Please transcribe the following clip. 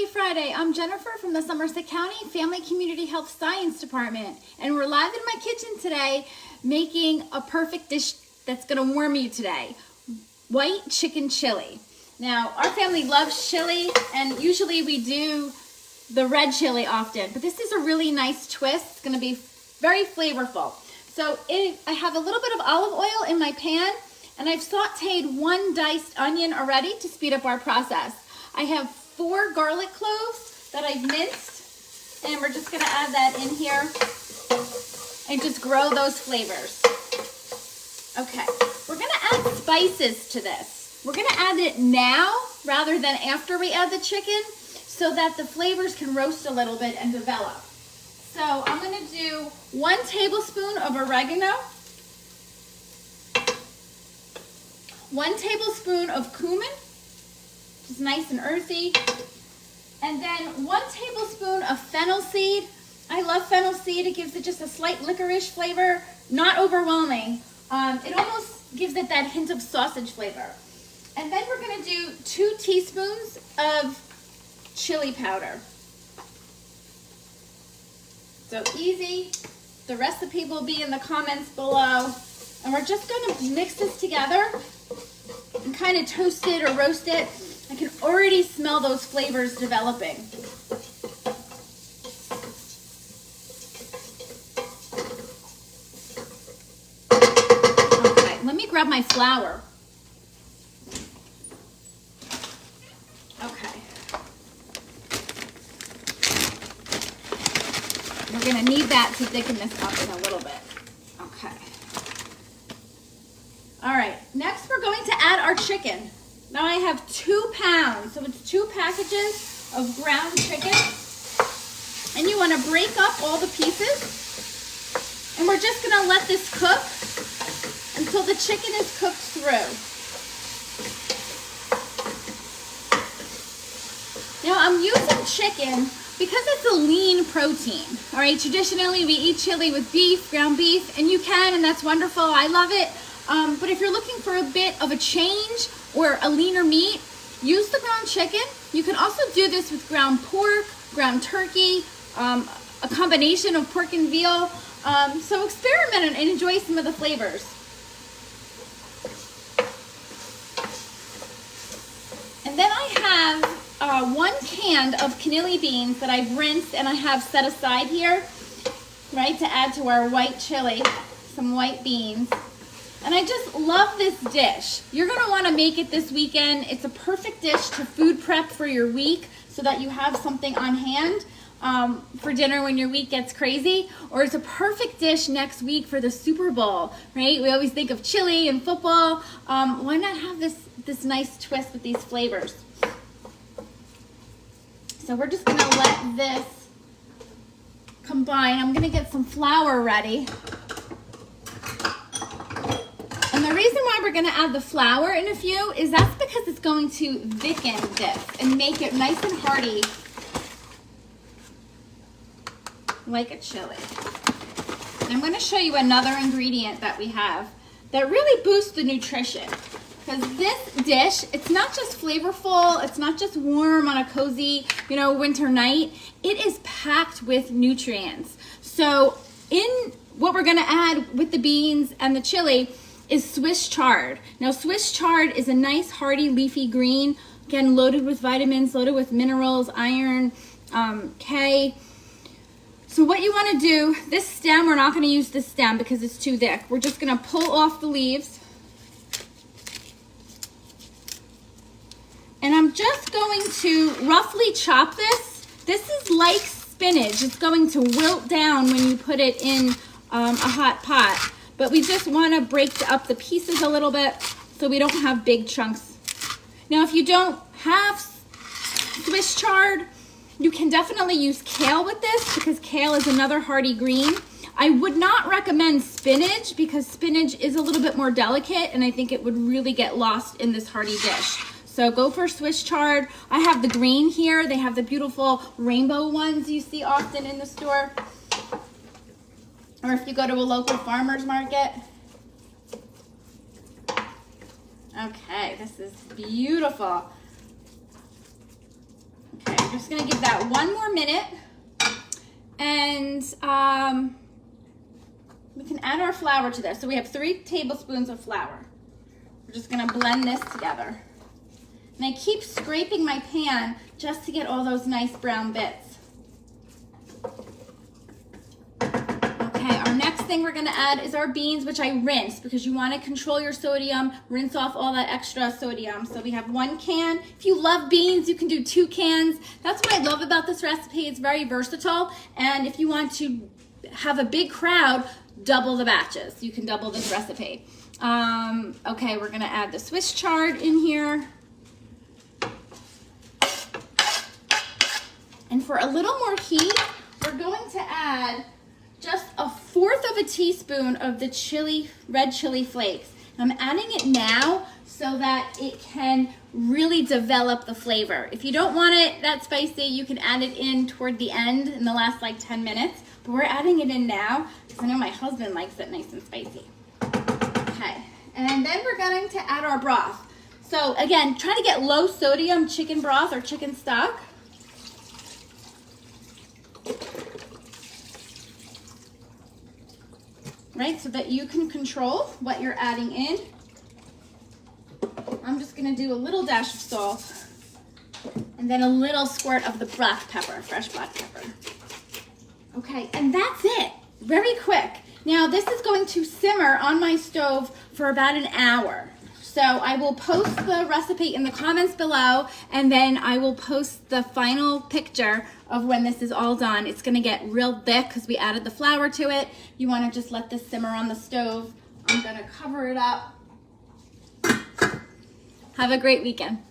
Happy Friday. I'm Jennifer from the Somerset County Family Community Health Science Department, and we're live in my kitchen today making a perfect dish that's going to warm you today. White chicken chili. Now, our family loves chili, and usually we do the red chili often, but this is a really nice twist. It's going to be very flavorful. So I have a little bit of olive oil in my pan, and I've sauteed 1 diced onion already to speed up our process. I have 4 garlic cloves that I've minced, and we're just going to add that in here and just grow those flavors. Okay, we're going to add spices to this. We're going to add it now rather than after we add the chicken so that the flavors can roast a little bit and develop. So I'm going to do 1 tablespoon of oregano, 1 tablespoon of cumin, which is nice and earthy, and then 1 tablespoon of fennel seed. I love fennel seed. It gives it just a slight licorice flavor, not overwhelming. It almost gives it that hint of sausage flavor. And then we're going to do 2 teaspoons of chili powder. So easy. The recipe will be in the comments below. And we're just going to mix this together and kind of toast it or roast it. I can already smell those flavors developing. Okay, let me grab my flour. Okay. We're going to need that to thicken this up in a little bit. Okay. All right, next we're going to add our chicken. Now I have 2 pounds, so it's 2 packages of ground chicken. And you want to break up all the pieces. And we're just going to let this cook until the chicken is cooked through. Now I'm using chicken because it's a lean protein. All right, traditionally we eat chili with beef, ground beef, and you can, and that's wonderful. I love it. But if you're looking for a bit of a change or a leaner meat, use the ground chicken. You can also do this with ground pork, ground turkey, a combination of pork and veal. So experiment and enjoy some of the flavors. And then I have 1 can of cannelli beans that I've rinsed and I have set aside here, right, to add to our white chili, some white beans. And I just love this dish. You're going to want to make it this weekend. It's a perfect dish to food prep for your week so that you have something on hand for dinner when your week gets crazy. Or it's a perfect dish next week for the Super Bowl, right? We always think of chili and football. Why not have this nice twist with these flavors? So we're just going to let this combine. I'm going to get some flour ready. And the reason why we're going to add the flour in a few is that's because it's going to thicken this and make it nice and hearty like a chili. And I'm going to show you another ingredient that we have that really boosts the nutrition. Because this dish, it's not just flavorful, it's not just warm on a cozy, winter night. It is packed with nutrients. So in what we're going to add with the beans and the chili is Swiss chard. Now Swiss chard is a nice hearty leafy green, again loaded with vitamins, loaded with minerals, iron, K. So what you want to do, this stem, we're not going to use this stem because it's too thick. We're just going to pull off the leaves. And I'm just going to roughly chop this. This is like spinach. It's going to wilt down when you put it in a hot pot. But we just want to break up the pieces a little bit so we don't have big chunks. Now, if you don't have Swiss chard, you can definitely use kale with this because kale is another hearty green. I would not recommend spinach because spinach is a little bit more delicate and I think it would really get lost in this hearty dish. So go for Swiss chard. I have the green here. They have the beautiful rainbow ones you see often in the store. Or if you go to a local farmer's market. Okay, this is beautiful. Okay, I'm just gonna give that 1 more minute, and we can add our flour to this. So we have 3 tablespoons of flour. We're just gonna blend this together. And I keep scraping my pan just to get all those nice brown bits. Okay, our next thing we're gonna add is our beans, which I rinse because you wanna control your sodium, rinse off all that extra sodium. So we have 1 can. If you love beans, you can do 2 cans. That's what I love about this recipe. It's very versatile. And if you want to have a big crowd, double the batches. You can double this recipe. Okay, we're gonna add the Swiss chard in here. And for a little more heat, we're going to add just 1/4 teaspoon of the red chili flakes. I'm adding it now so that it can really develop the flavor. If you don't want it that spicy, you can add it in toward the end in the last like 10 minutes. But we're adding it in now because I know my husband likes it nice and spicy. Okay, and then we're going to add our broth. So again, try to get low sodium chicken broth or chicken stock. Right, so that you can control what you're adding in. I'm just gonna do a little dash of salt and then a little squirt of the black pepper, fresh black pepper. Okay, and that's it, very quick. Now this is going to simmer on my stove for about an hour. So I will post the recipe in the comments below, and then I will post the final picture of when this is all done. It's gonna get real thick because we added the flour to it. You wanna just let this simmer on the stove. I'm gonna cover it up. Have a great weekend.